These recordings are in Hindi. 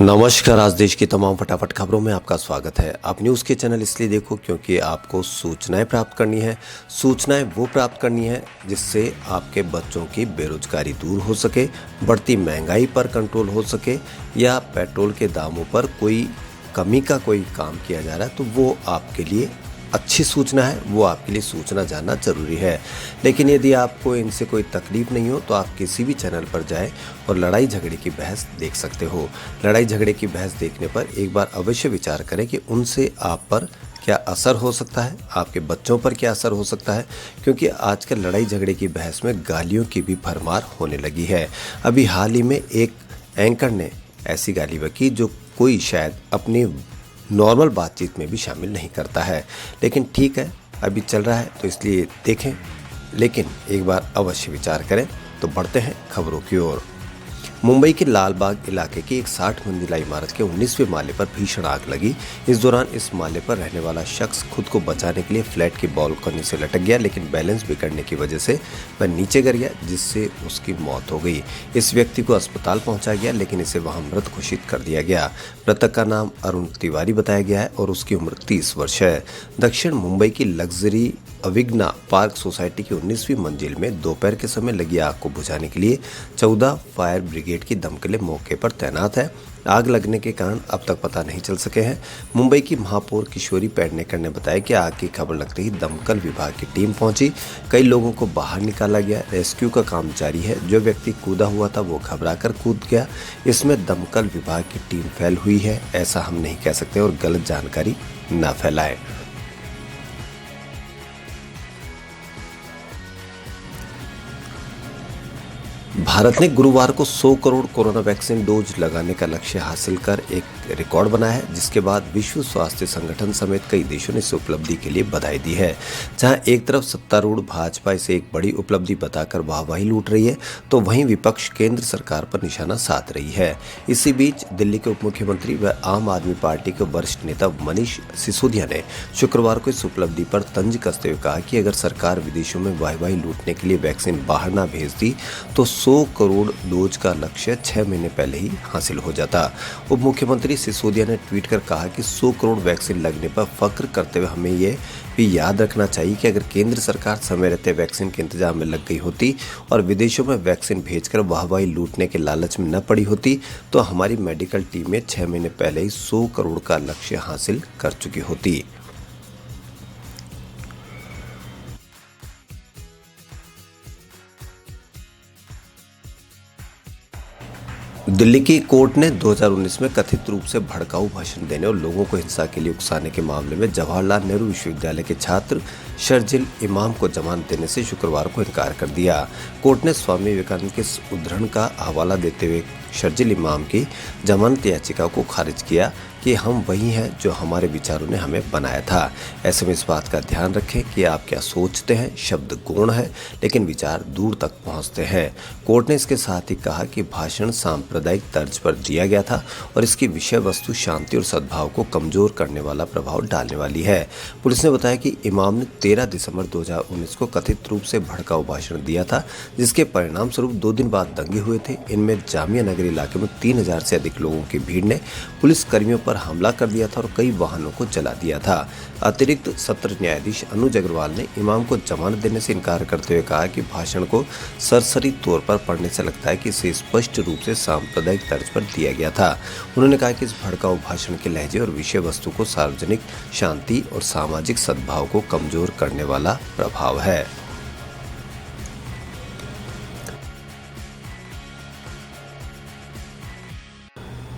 नमस्कार। आज देश की तमाम फटाफट खबरों में आपका स्वागत है। आप न्यूज़ के चैनल इसलिए देखो क्योंकि आपको सूचनाएं प्राप्त करनी है। सूचनाएं वो प्राप्त करनी है जिससे आपके बच्चों की बेरोजगारी दूर हो सके, बढ़ती महंगाई पर कंट्रोल हो सके, या पेट्रोल के दामों पर कोई कमी का कोई काम किया जा रहा है तो वो आपके लिए अच्छी सूचना है, वो आपके लिए सूचना जानना जरूरी है। लेकिन यदि आपको इनसे कोई तकलीफ नहीं हो तो आप किसी भी चैनल पर जाएं और लड़ाई झगड़े की बहस देख सकते हो। लड़ाई झगड़े की बहस देखने पर एक बार अवश्य विचार करें कि उनसे आप पर क्या असर हो सकता है, आपके बच्चों पर क्या असर हो सकता है, क्योंकि आजकल लड़ाई झगड़े की बहस में गालियों की भी भरमार होने लगी है। अभी हाल ही में एक एंकर ने ऐसी गाली बकी जो कोई शायद अपनी नॉर्मल बातचीत में भी शामिल नहीं करता है। लेकिन ठीक है, अभी चल रहा है तो इसलिए देखें, लेकिन एक बार अवश्य विचार करें। तो बढ़ते हैं खबरों की ओर। मुंबई के लालबाग इलाके की एक 60 मंजिला इमारत के 19वें माले पर भीषण आग लगी। इस दौरान इस माले पर रहने वाला शख्स खुद को बचाने के लिए फ्लैट की बालकनी से लटक गया, लेकिन बैलेंस बिगड़ने की वजह से वह नीचे गिर गया, जिससे उसकी मौत हो गई। इस व्यक्ति को अस्पताल पहुंचाया गया, लेकिन इसे वहां मृत घोषित कर दिया गया। मृतक का नाम अरुण तिवारी बताया गया है और उसकी उम्र 30 वर्ष है। दक्षिण मुंबई की लग्जरी अविग्ना पार्क सोसाइटी की 19वीं मंजिल में दोपहर के समय लगी आग को बुझाने के लिए 14 फायर ब्रिगेड की दमकलें मौके पर तैनात है। आग लगने के कारण अब तक पता नहीं चल सके हैं। मुंबई की महापौर किशोरी पेडनेकर ने बताया कि आग की खबर लगते ही दमकल विभाग की टीम पहुंची। कई लोगों को बाहर निकाला गया। रेस्क्यू का काम जारी है। जो व्यक्ति कूदा हुआ था वो घबराकर कूद गया। इसमें दमकल विभाग की टीम फेल हुई है, ऐसा हम नहीं कह सकते, और गलत जानकारी न फैलाएं। भारत ने गुरुवार को 100 करोड़ कोरोना वैक्सीन डोज लगाने का लक्ष्य हासिल कर एक रिकॉर्ड बनाया है, जिसके बाद विश्व स्वास्थ्य संगठन समेत कई देशों ने इस उपलब्धि के लिए बधाई दी है। जहां एक तरफ सत्तारूढ़ भाजपा इसे एक बड़ी उपलब्धि बताकर वाहवाही लूट रही है, तो वहीं विपक्ष केंद्र सरकार पर निशाना साध रही है। इसी बीच दिल्ली के उप मुख्यमंत्री व आम आदमी पार्टी के वरिष्ठ नेता मनीष सिसोदिया ने शुक्रवार को इस उपलब्धि पर तंज कसते हुए कहा कि अगर सरकार विदेशों में वाहवाही लूटने के लिए वैक्सीन बाहर न भेजती तो 100 करोड़ डोज का लक्ष्य 6 महीने पहले ही हासिल हो जाता। उप मुख्यमंत्री सिसोदिया ने ट्वीट कर कहा कि 100 करोड़ वैक्सीन लगने पर फख्र करते हुए हमें ये भी याद रखना चाहिए कि अगर केंद्र सरकार समय रहते वैक्सीन के इंतजाम में लग गई होती और विदेशों में वैक्सीन भेजकर वाहवाही लूटने के लालच में न पड़ी होती तो हमारी मेडिकल टीमें 6 महीने पहले ही 100 करोड़ का लक्ष्य हासिल कर चुकी होती। दिल्ली की कोर्ट ने 2019 में कथित रूप से भड़काऊ भाषण देने और लोगों को हिंसा के लिए उकसाने के मामले में जवाहरलाल नेहरू विश्वविद्यालय के छात्र शर्जिल इमाम को जमानत देने से शुक्रवार को इनकार कर दिया। कोर्ट ने स्वामी विवेकानंद के उद्धरण का हवाला देते हुए शर्जिल इमाम की जमानत याचिका को खारिज किया कि हम वही हैं जो हमारे विचारों ने हमें बनाया था। ऐसे में इस बात का ध्यान रखें कि आप क्या सोचते हैं। शब्द गौण है लेकिन विचार दूर तक पहुंचते हैं। कोर्ट ने इसके साथ ही कहा कि भाषण सांप्रदायिक तर्ज पर दिया गया था और इसकी विषय वस्तु शांति और सद्भाव को कमजोर करने वाला प्रभाव डालने वाली है। पुलिस ने बताया कि इमाम ने 13 दिसंबर 2019 को कथित रूप से भड़काऊ भाषण दिया था, जिसके परिणाम स्वरूप 2 दिन बाद दंगे हुए थे। इनमें जामिया नगर इलाके में 3000 से अधिक लोगों की भीड़ ने पुलिस कर्मियों पर हमला कर दिया था और कई वाहनों को जला दिया था। अतिरिक्त सत्र न्यायाधीश अनुज अग्रवाल ने इमाम को जमानत देने से इनकार करते हुए कहा कि भाषण को सरसरी तौर पर पढ़ने से लगता है कि इसे स्पष्ट रूप से सांप्रदायिक तर्ज पर दिया गया था। उन्होंने कहा कि इस भड़काऊ भाषण के लहजे और विषय वस्तु को सार्वजनिक शांति और सामाजिक सद्भाव को कमजोर करने वाला प्रभाव है।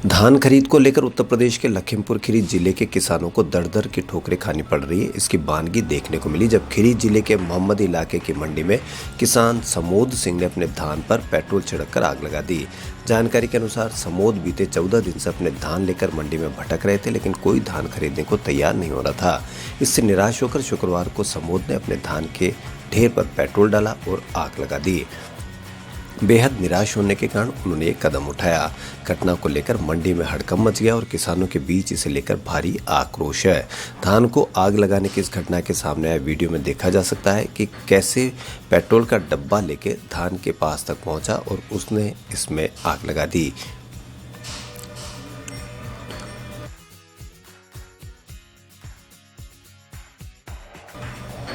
धान खरीद को लेकर उत्तर प्रदेश के लखीमपुर खीरी जिले के किसानों को दर दर की ठोकरें खानी पड़ रही है। इसकी बानगी देखने को मिली जब खीरी जिले के मोहम्मद इलाके की मंडी में किसान समोद सिंह ने अपने धान पर पेट्रोल छिड़ककर आग लगा दी। जानकारी के अनुसार समोद बीते 14 दिन से अपने धान लेकर मंडी में भटक रहे थे, लेकिन कोई धान खरीदने को तैयार नहीं हो रहा था। इससे निराश होकर शुक्रवार को समोद ने अपने धान के ढेर पर पेट्रोल डाला और आग लगा दी। बेहद निराश होने के कारण उन्होंने एक कदम उठाया। घटना को लेकर मंडी में हड़कंप मच गया और किसानों के बीच इसे लेकर भारी आक्रोश है। धान को आग लगाने की इस घटना के सामने आए वीडियो में देखा जा सकता है कि कैसे पेट्रोल का डब्बा लेके धान के पास तक पहुंचा और उसने इसमें आग लगा दी।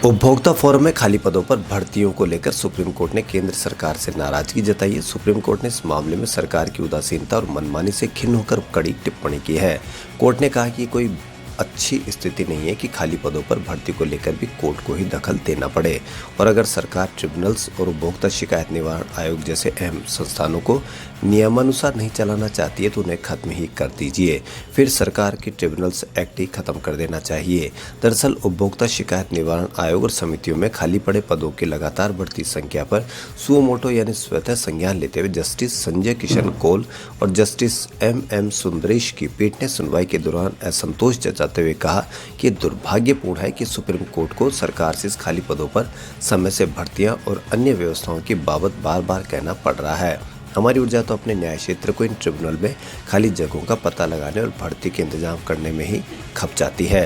उपभोक्ता फोरम में खाली पदों पर भर्तियों को लेकर सुप्रीम कोर्ट ने केंद्र सरकार से नाराजगी जताई है। सुप्रीम कोर्ट ने इस मामले में सरकार की उदासीनता और मनमानी से खिन्न होकर कड़ी टिप्पणी की है। कोर्ट ने कहा कि कोई अच्छी स्थिति नहीं है कि खाली पदों पर भर्ती को लेकर भी कोर्ट को ही दखल देना पड़े, और अगर सरकार ट्रिब्यूनल्स और उपभोक्ता शिकायत निवारण आयोग जैसे अहम संस्थानों को नियमानुसार नहीं चलाना चाहती है तो उन्हें खत्म ही कर दीजिए। फिर सरकार की ट्रिब्यूनल्स एक्ट ही खत्म कर देना चाहिए। दरअसल उपभोक्ता शिकायत निवारण आयोग और समितियों में खाली पड़े पदों की लगातार बढ़ती संख्या पर सुओ मोटो यानी स्वतः संज्ञान लेते हुए जस्टिस संजय किशन कौल और जस्टिस एम सुंदरेश की पीठ ने सुनवाई के दौरान असंतोष जताते हुए कहा कि दुर्भाग्यपूर्ण है कि सुप्रीम कोर्ट को सरकार से इस खाली पदों पर समय से भर्तियां और अन्य व्यवस्थाओं की बाबत बार बार कहना पड़ रहा है। हमारी ऊर्जा तो अपने न्याय क्षेत्र को इन ट्रिब्यूनल में खाली जगहों का पता लगाने और भर्ती के इंतजाम करने में ही खप जाती है।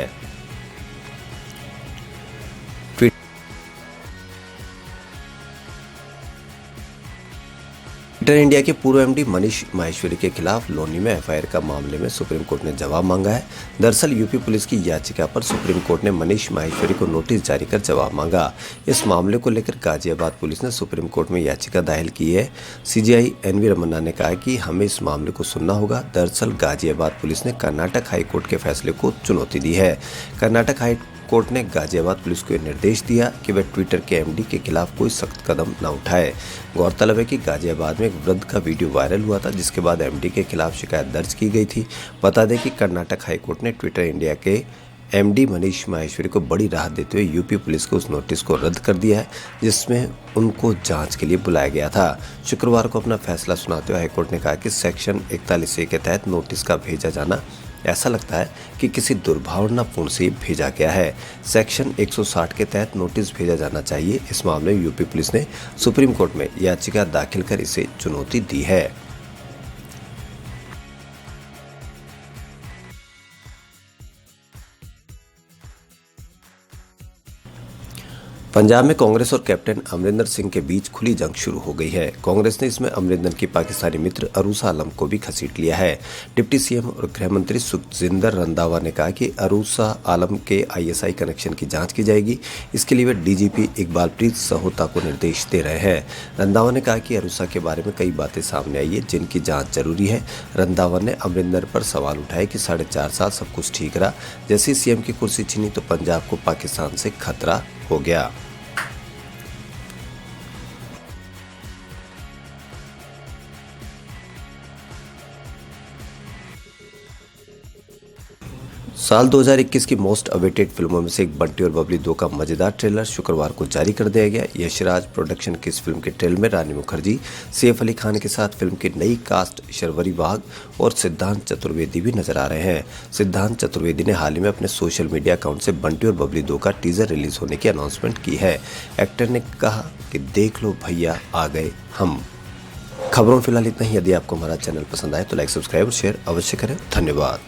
ट्विटर इंडिया के पूर्व एमडी मनीष माहेश्वरी के खिलाफ लोनी में एफआईआर का मामले में सुप्रीम कोर्ट ने जवाब मांगा है। दरअसल यूपी पुलिस की याचिका पर सुप्रीम कोर्ट ने मनीष माहेश्वरी को नोटिस जारी कर जवाब मांगा। इस मामले को लेकर गाजियाबाद पुलिस ने सुप्रीम कोर्ट में याचिका दायर की है। सीजेआई एनवी रमन्ना ने कहा कि हमें इस मामले को सुनना होगा। दरअसल गाजियाबाद पुलिस ने कर्नाटक हाईकोर्ट के फैसले को चुनौती दी है। कर्नाटक हाई कोर्ट ने गाजियाबाद पुलिस को निर्देश दिया कि वह ट्विटर के एमडी के खिलाफ कोई सख्त कदम न उठाए। गौरतलब है कि गाजियाबाद में एक वृद्ध का वीडियो वायरल हुआ था जिसके बाद एमडी के खिलाफ शिकायत दर्ज की गई थी। बता दें कि कर्नाटक हाईकोर्ट ने ट्विटर इंडिया के एमडी मनीष माहेश्वरी को बड़ी राहत देते हुए यूपी पुलिस को उस नोटिस को रद्द कर दिया है जिसमें उनको जांच के लिए बुलाया गया था। शुक्रवार को अपना फैसला सुनाते हुए हाईकोर्ट ने कहा कि सेक्शन 41A के तहत नोटिस का भेजा जाना ऐसा लगता है कि किसी दुर्भावनापूर्ण से भेजा गया है। सेक्शन 160 के तहत नोटिस भेजा जाना चाहिए। इस मामले में यूपी पुलिस ने सुप्रीम कोर्ट में याचिका दाखिल कर इसे चुनौती दी है। पंजाब में कांग्रेस और कैप्टन अमरिंदर सिंह के बीच खुली जंग शुरू हो गई है। कांग्रेस ने इसमें अमरिंदर की पाकिस्तानी मित्र अरूसा आलम को भी घसीट लिया है। डिप्टी सीएम और गृह मंत्री सुखजिंदर रंधावा ने कहा कि अरूसा आलम के आईएसआई कनेक्शन की जांच की जाएगी। इसके लिए वे डीजीपी इकबालप्रीत सहोता को निर्देश दे रहे हैं। रंधावा ने कहा कि अरूसा के बारे में कई बातें सामने आई है जिनकी जाँच जरूरी है। रंधावा ने अमरिंदर पर सवाल उठाया कि 4.5 साल सब कुछ ठीक रहा, जैसे सीएम की कुर्सी छीनी तो पंजाब को पाकिस्तान से खतरा हो गया। साल 2021 की मोस्ट अवेटेड फिल्मों में से एक बंटी और बबली 2 का मजेदार ट्रेलर शुक्रवार को जारी कर दिया गया। यशराज प्रोडक्शन की इस फिल्म के ट्रेलर में रानी मुखर्जी, सैफ अली खान के साथ फिल्म की नई कास्ट शर्वरी वाघ और सिद्धांत चतुर्वेदी भी नजर आ रहे हैं। सिद्धांत चतुर्वेदी ने हाल ही में अपने सोशल मीडिया अकाउंट से बंटी और बबली 2 का टीजर रिलीज होने की अनाउंसमेंट की है। एक्टर ने कहा कि देख लो भैया आ गए हम। खबरों में फिलहाल इतना ही। यदि आपको हमारा चैनल पसंद आए तो लाइक, सब्सक्राइब और शेयर अवश्य करें। धन्यवाद।